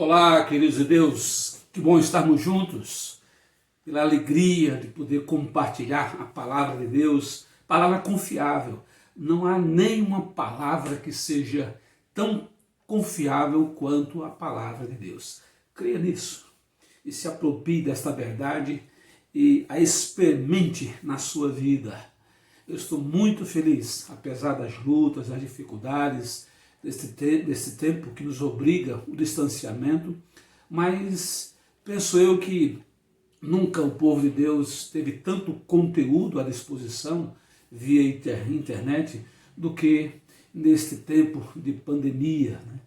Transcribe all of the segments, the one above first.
Olá, queridos de Deus, que bom estarmos juntos, pela alegria de poder compartilhar a palavra de Deus, palavra confiável. Não há nenhuma palavra que seja tão confiável quanto a palavra de Deus. Creia nisso e se aproprie desta verdade e a experimente na sua vida. Eu estou muito feliz, apesar das lutas, das dificuldades, desse tempo que nos obriga o distanciamento, mas penso eu que nunca o povo de Deus teve tanto conteúdo à disposição via internet do que neste tempo de pandemia, né?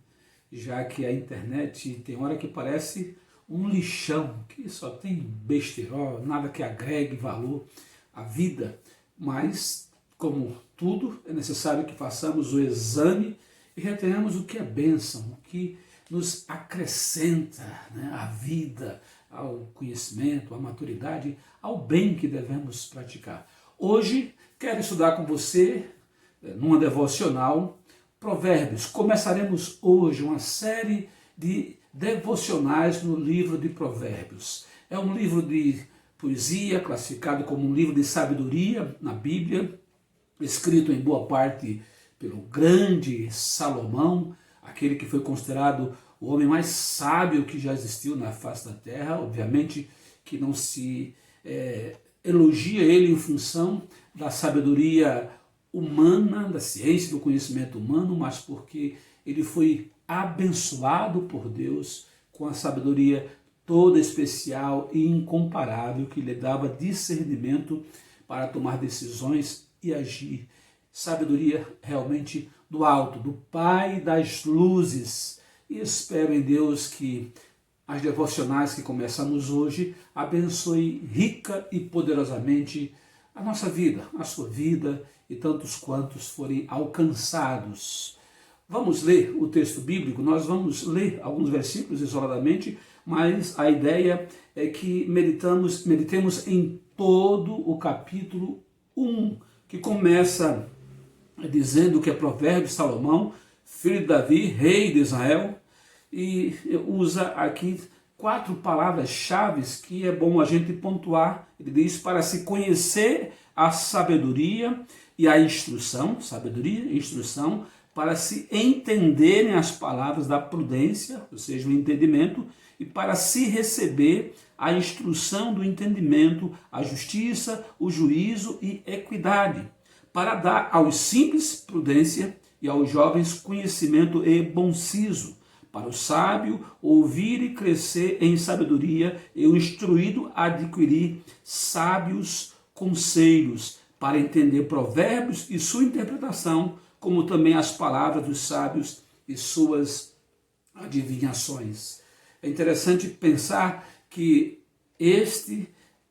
Já que a internet tem hora que parece um lixão, que só tem besterol, nada que agregue valor à vida, mas como tudo é necessário que façamos o exame e retenhamos o que é bênção, o que nos acrescenta, né, à vida, ao conhecimento, à maturidade, ao bem que devemos praticar. Hoje quero estudar com você, numa devocional, Provérbios. Começaremos hoje uma série de devocionais no livro de Provérbios. É um livro de poesia, classificado como um livro de sabedoria na Bíblia, escrito em boa parte pelo grande Salomão, aquele que foi considerado o homem mais sábio que já existiu na face da terra. Obviamente que não se elogia ele em função da sabedoria humana, da ciência, do conhecimento humano, mas porque ele foi abençoado por Deus com a sabedoria toda especial e incomparável que lhe dava discernimento para tomar decisões e agir. Sabedoria realmente do alto, do Pai das luzes. E espero em Deus que as devocionais que começamos hoje abençoe rica e poderosamente a nossa vida, a sua vida e tantos quantos forem alcançados. Vamos ler o texto bíblico, nós vamos ler alguns versículos isoladamente, mas a ideia é que meditemos em todo o capítulo 1, que começa dizendo que é Provérbios de Salomão, filho de Davi, rei de Israel, e usa aqui 4 palavras-chave que é bom a gente pontuar. Ele diz: para se conhecer a sabedoria e a instrução, sabedoria e instrução, para se entenderem as palavras da prudência, ou seja, o entendimento, e para se receber a instrução do entendimento, a justiça, o juízo e equidade, para dar aos simples prudência e aos jovens conhecimento e bom siso, para o sábio ouvir e crescer em sabedoria e o instruído adquirir sábios conselhos, para entender provérbios e sua interpretação, como também as palavras dos sábios e suas adivinhações. É interessante pensar que este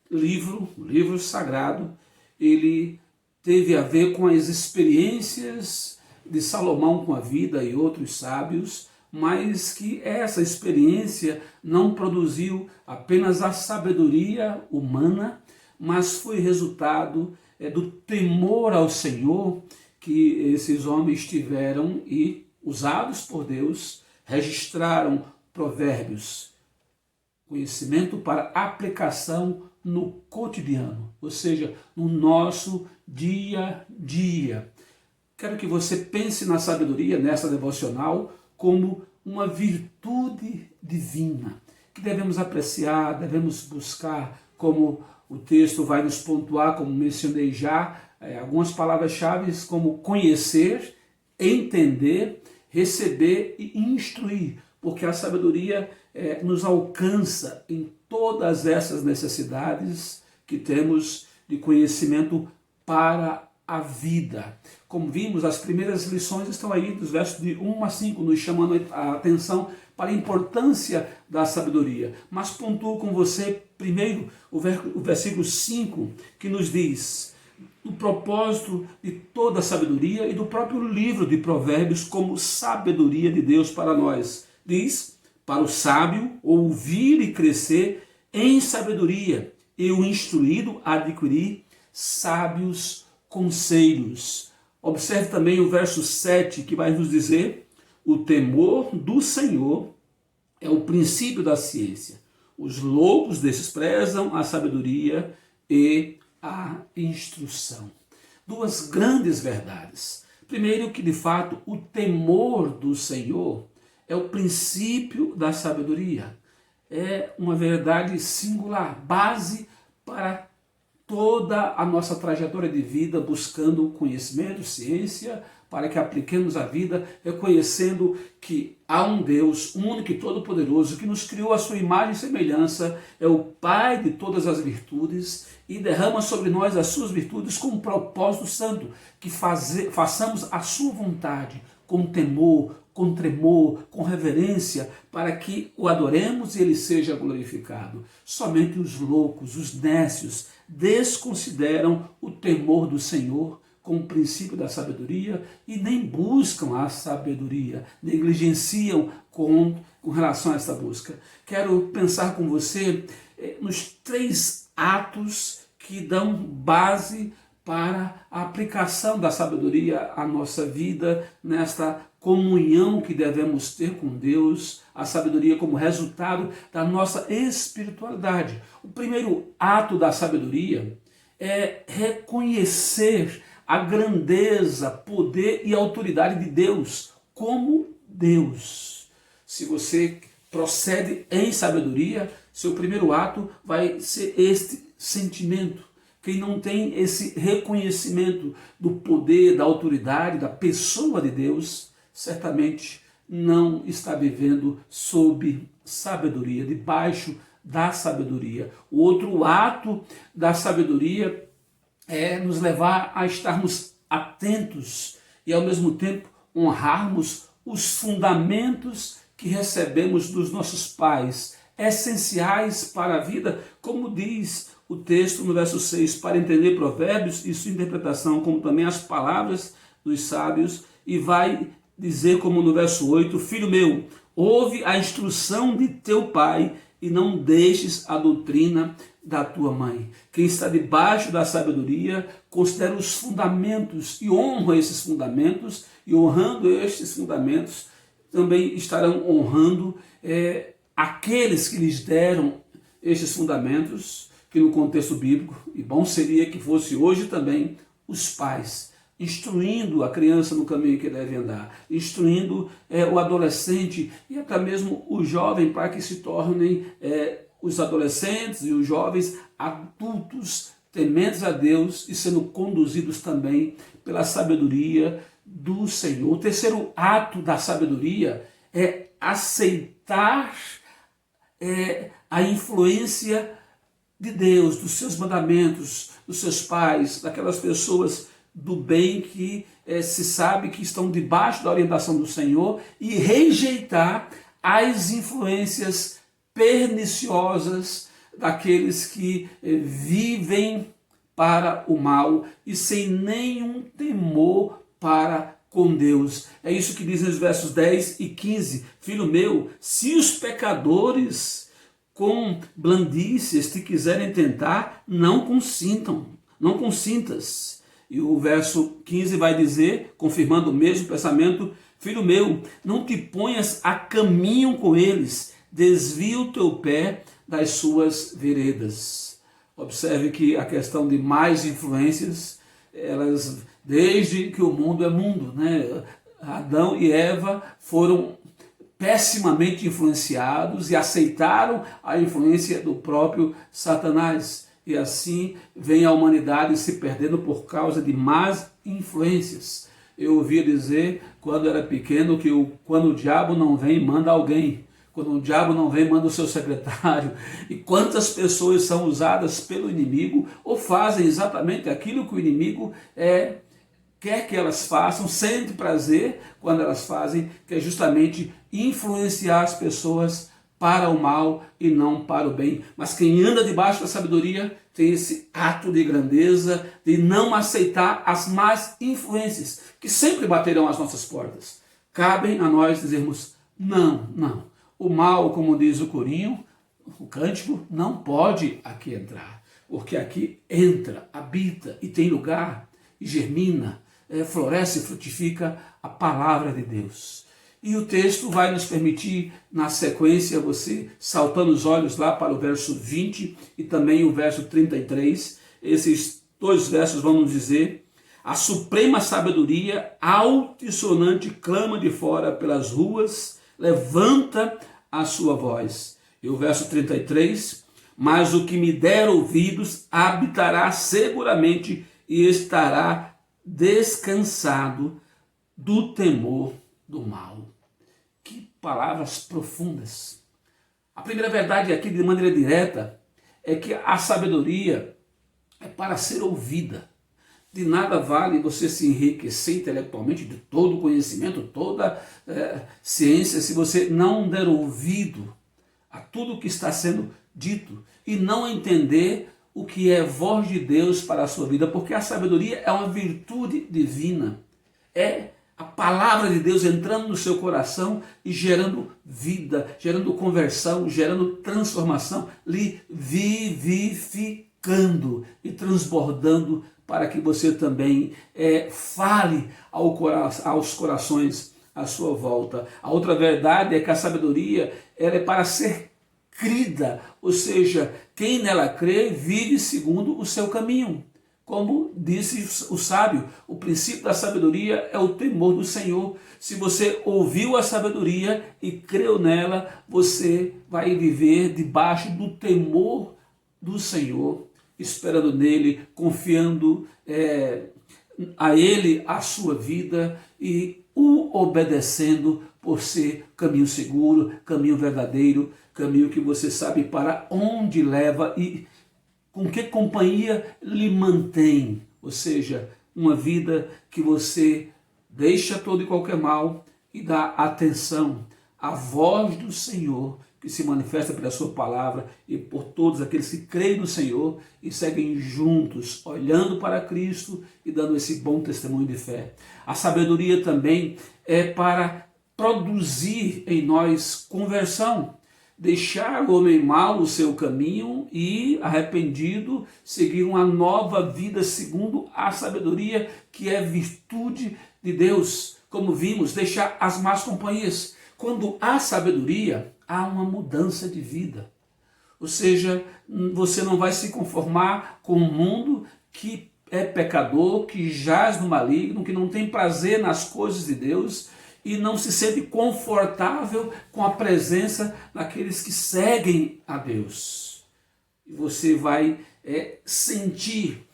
livro, o livro sagrado, ele teve a ver com as experiências de Salomão com a vida e outros sábios, mas que essa experiência não produziu apenas a sabedoria humana, mas foi resultado do temor ao Senhor que esses homens tiveram e, usados por Deus, registraram provérbios, conhecimento para aplicação no cotidiano, ou seja, no nosso dia a dia. Quero que você pense na sabedoria, nessa devocional, como uma virtude divina, que devemos apreciar, devemos buscar, como o texto vai nos pontuar, como mencionei já, algumas palavras-chave como conhecer, entender, receber e instruir, porque a sabedoria nos alcança em todas essas necessidades que temos de conhecimento para a vida. Como vimos, as primeiras lições estão aí dos versos de 1 a 5, nos chamando a atenção para a importância da sabedoria. Mas pontuo com você primeiro o versículo 5, que nos diz o propósito de toda a sabedoria e do próprio livro de Provérbios como sabedoria de Deus para nós. Diz: para o sábio ouvir e crescer em sabedoria e o instruído adquirir sábios conselhos. Observe também o verso 7, que vai nos dizer: o temor do Senhor é o princípio da ciência. Os loucos desprezam a sabedoria e a instrução. Duas grandes verdades. Primeiro, que de fato o temor do Senhor é o princípio da sabedoria. É uma verdade singular, base para toda a nossa trajetória de vida, buscando conhecimento, ciência, para que apliquemos a vida, reconhecendo que há um Deus único e todo-poderoso, que nos criou a sua imagem e semelhança, é o Pai de todas as virtudes e derrama sobre nós as suas virtudes com um propósito santo, que façamos a sua vontade, com temor, com tremor, com reverência, para que o adoremos e ele seja glorificado. Somente os loucos, os nécios, desconsideram o temor do Senhor como princípio da sabedoria e nem buscam a sabedoria, negligenciam com relação a essa busca. Quero pensar com você nos 3 atos que dão base para a aplicação da sabedoria à nossa vida, nesta comunhão que devemos ter com Deus, a sabedoria como resultado da nossa espiritualidade. O primeiro ato da sabedoria é reconhecer a grandeza, poder e autoridade de Deus como Deus. Se você procede em sabedoria, seu primeiro ato vai ser este sentimento. Quem não tem esse reconhecimento do poder, da autoridade, da pessoa de Deus, certamente não está vivendo sob sabedoria, debaixo da sabedoria. O outro ato da sabedoria é nos levar a estarmos atentos e, ao mesmo tempo, honrarmos os fundamentos que recebemos dos nossos pais, essenciais para a vida, como diz o texto no verso 6, para entender provérbios e sua interpretação, como também as palavras dos sábios, e vai dizer como no verso 8, filho meu, ouve a instrução de teu pai e não deixes a doutrina da tua mãe. Quem está debaixo da sabedoria considera os fundamentos e honra esses fundamentos, e honrando estes fundamentos também estarão honrando aqueles que lhes deram estes fundamentos, que no contexto bíblico, e bom seria que fosse hoje também, os pais, instruindo a criança no caminho que deve andar, instruindo o adolescente e até mesmo o jovem, para que se tornem os adolescentes e os jovens adultos, tementes a Deus e sendo conduzidos também pela sabedoria do Senhor. O terceiro ato da sabedoria é aceitar a influência de Deus, dos seus mandamentos, dos seus pais, daquelas pessoas do bem que se sabe que estão debaixo da orientação do Senhor, e rejeitar as influências perniciosas daqueles que vivem para o mal e sem nenhum temor para com Deus. É isso que diz nos versos 10 e 15. Filho meu, se os pecadores com blandícias te quiserem tentar, não consintas. E o verso 15 vai dizer, confirmando o mesmo pensamento, filho meu, não te ponhas a caminho com eles, desvia o teu pé das suas veredas. Observe que a questão de mais influências, elas, desde que o mundo é mundo, né? Adão e Eva foram pessimamente influenciados e aceitaram a influência do próprio Satanás. E assim vem a humanidade se perdendo por causa de más influências. Eu ouvia dizer, quando era pequeno, que quando o diabo não vem, manda alguém. Quando o diabo não vem, manda o seu secretário. E quantas pessoas são usadas pelo inimigo ou fazem exatamente aquilo que o inimigo quer que elas façam, sente prazer quando elas fazem, que é justamente influenciar as pessoas para o mal e não para o bem. Mas quem anda debaixo da sabedoria tem esse ato de grandeza, de não aceitar as más influências, que sempre baterão às nossas portas. Cabem a nós dizermos, não. O mal, como diz o corinho, o cântico, não pode aqui entrar. Porque aqui entra, habita e tem lugar, e germina, floresce e frutifica a palavra de Deus. E o texto vai nos permitir, na sequência, você saltando os olhos lá para o verso 20 e também o verso 33, esses dois versos vão nos dizer: a suprema sabedoria, altissonante, clama de fora pelas ruas, levanta a sua voz. E o verso 33, mas o que me der ouvidos habitará seguramente e estará descansado do temor do mal. Que palavras profundas. A primeira verdade aqui, de maneira direta, é que a sabedoria é para ser ouvida. De nada vale você se enriquecer intelectualmente de todo o conhecimento, toda ciência, se você não der ouvido a tudo que está sendo dito e não entender o que é voz de Deus para a sua vida, porque a sabedoria é uma virtude divina, é a palavra de Deus entrando no seu coração e gerando vida, gerando conversão, gerando transformação, lhe vivificando e transbordando para que você também fale aos corações à sua volta. A outra verdade é que a sabedoria ela é para ser crida, ou seja, quem nela crê vive segundo o seu caminho. Como disse o sábio, o princípio da sabedoria é o temor do Senhor. Se você ouviu a sabedoria e creu nela, você vai viver debaixo do temor do Senhor, esperando nele, confiando a ele a sua vida e o obedecendo por ser caminho seguro, caminho verdadeiro, caminho que você sabe para onde leva e com que companhia lhe mantém, ou seja, uma vida que você deixa todo e qualquer mal e dá atenção à voz do Senhor, que se manifesta pela sua palavra e por todos aqueles que creem no Senhor e seguem juntos, olhando para Cristo e dando esse bom testemunho de fé. A sabedoria também é para produzir em nós conversão, deixar o homem mau o seu caminho e, arrependido, seguir uma nova vida segundo a sabedoria, que é virtude de Deus. Como vimos, deixar as más companhias. Quando há sabedoria, há uma mudança de vida. Ou seja, você não vai se conformar com um mundo que é pecador, que jaz no maligno, que não tem prazer nas coisas de Deus e não se sente confortável com a presença daqueles que seguem a Deus. E você vai sentir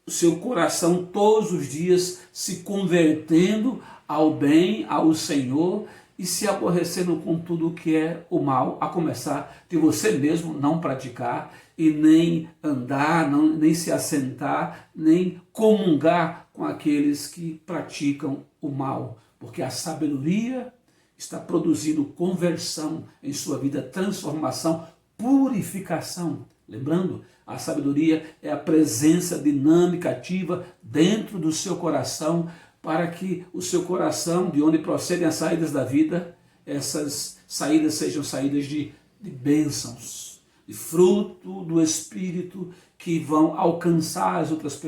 o seu coração todos os dias se convertendo ao bem, ao Senhor, e se aborrecendo com tudo o que é o mal, a começar de você mesmo não praticar e nem andar, nem se assentar, nem comungar com aqueles que praticam o mal. Porque a sabedoria está produzindo conversão em sua vida, transformação, purificação. Lembrando, a sabedoria é a presença dinâmica, ativa dentro do seu coração, para que o seu coração, de onde procedem as saídas da vida, essas saídas sejam saídas de bênçãos, de fruto do Espírito, que vão alcançar as outras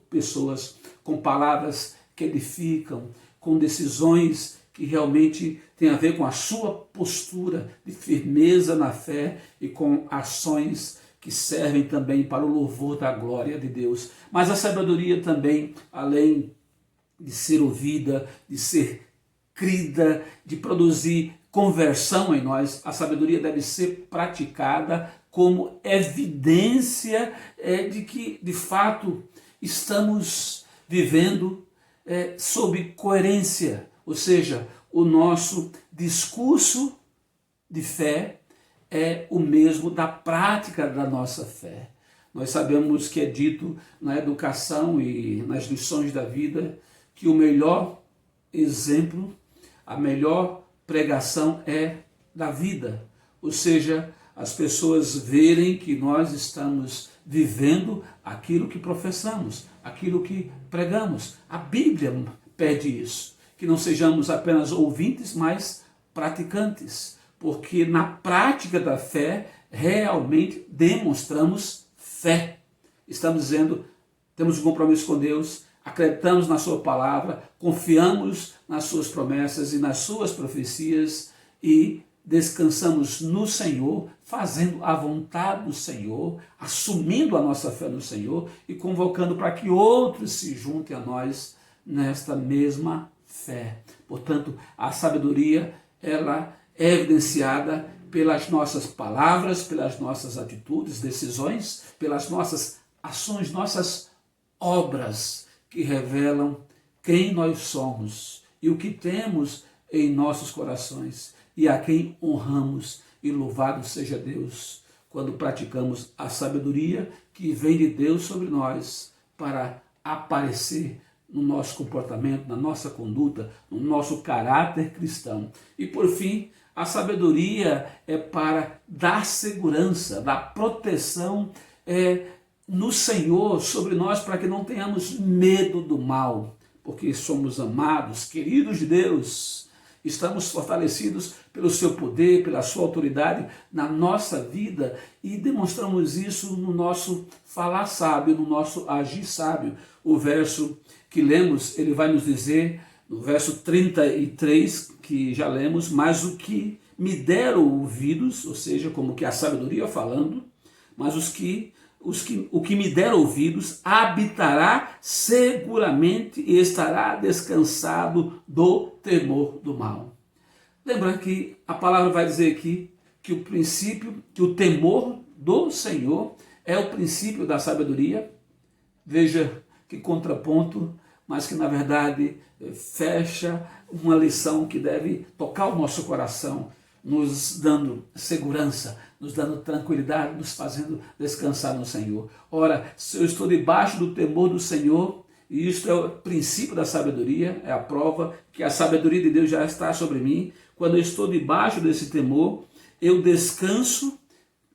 pessoas com palavras que edificam, com decisões que realmente têm a ver com a sua postura de firmeza na fé e com ações que servem também para o louvor da glória de Deus. Mas a sabedoria também, além de ser ouvida, de ser crida, de produzir conversão em nós, a sabedoria deve ser praticada como evidência de que, de fato, estamos vivendo sob coerência, ou seja, o nosso discurso de fé é o mesmo da prática da nossa fé. Nós sabemos que é dito na educação e nas lições da vida que o melhor exemplo, a melhor pregação é da vida, ou seja, as pessoas verem que nós estamos vivendo aquilo que professamos, aquilo que pregamos. A Bíblia pede isso, que não sejamos apenas ouvintes, mas praticantes, porque na prática da fé realmente demonstramos fé. Estamos dizendo, temos um compromisso com Deus, acreditamos na sua palavra, confiamos nas suas promessas e nas suas profecias e descansamos no Senhor, fazendo a vontade do Senhor, assumindo a nossa fé no Senhor e convocando para que outros se juntem a nós nesta mesma fé. Portanto, a sabedoria, ela é evidenciada pelas nossas palavras, pelas nossas atitudes, decisões, pelas nossas ações, nossas obras que revelam quem nós somos e o que temos em nossos corações e a quem honramos. E louvado seja Deus quando praticamos a sabedoria que vem de Deus sobre nós para aparecer no nosso comportamento, na nossa conduta, no nosso caráter cristão. E por fim, a sabedoria é para dar segurança, dar proteção no Senhor sobre nós, para que não tenhamos medo do mal, porque somos amados, queridos de Deus, estamos fortalecidos pelo seu poder, pela sua autoridade na nossa vida e demonstramos isso no nosso falar sábio, no nosso agir sábio. O verso que lemos, ele vai nos dizer, no verso 33, que já lemos, mas o que me deram ouvidos, ou seja, como que a sabedoria falando, mas o que me der ouvidos habitará seguramente e estará descansado do temor do mal. Lembra que a palavra vai dizer aqui que o temor do Senhor é o princípio da sabedoria. Veja que contraponto, mas que na verdade fecha uma lição que deve tocar o nosso coração, nos dando segurança, nos dando tranquilidade, nos fazendo descansar no Senhor. Ora, se eu estou debaixo do temor do Senhor, e isto é o princípio da sabedoria, é a prova que a sabedoria de Deus já está sobre mim, quando eu estou debaixo desse temor, eu descanso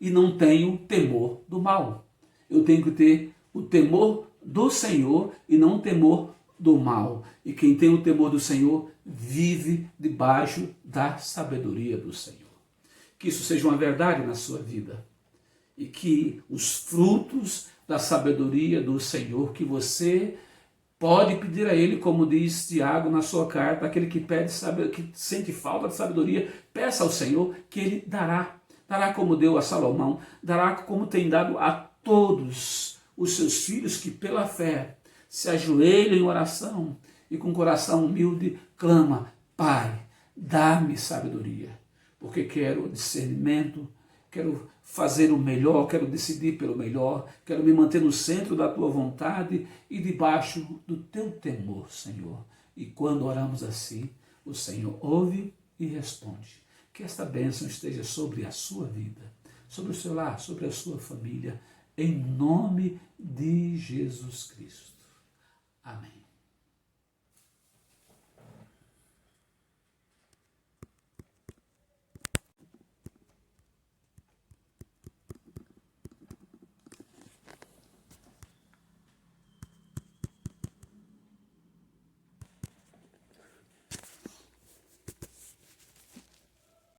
e não tenho temor do mal. Eu tenho que ter o temor do Senhor e não o temor do mal. E quem tem o temor do Senhor vive debaixo da sabedoria do Senhor. Que isso seja uma verdade na sua vida. E que os frutos da sabedoria do Senhor, que você pode pedir a Ele, como diz Tiago na sua carta, aquele que pede, que sente falta de sabedoria, peça ao Senhor que Ele dará. Dará como deu a Salomão, dará como tem dado a todos os seus filhos que pela fé se ajoelham em oração e com coração humilde clama: Pai, dá-me sabedoria, porque quero discernimento, quero fazer o melhor, quero decidir pelo melhor, quero me manter no centro da tua vontade e debaixo do teu temor, Senhor. E quando oramos assim, o Senhor ouve e responde. Que esta bênção esteja sobre a sua vida, sobre o seu lar, sobre a sua família, em nome de Jesus Cristo. Amém.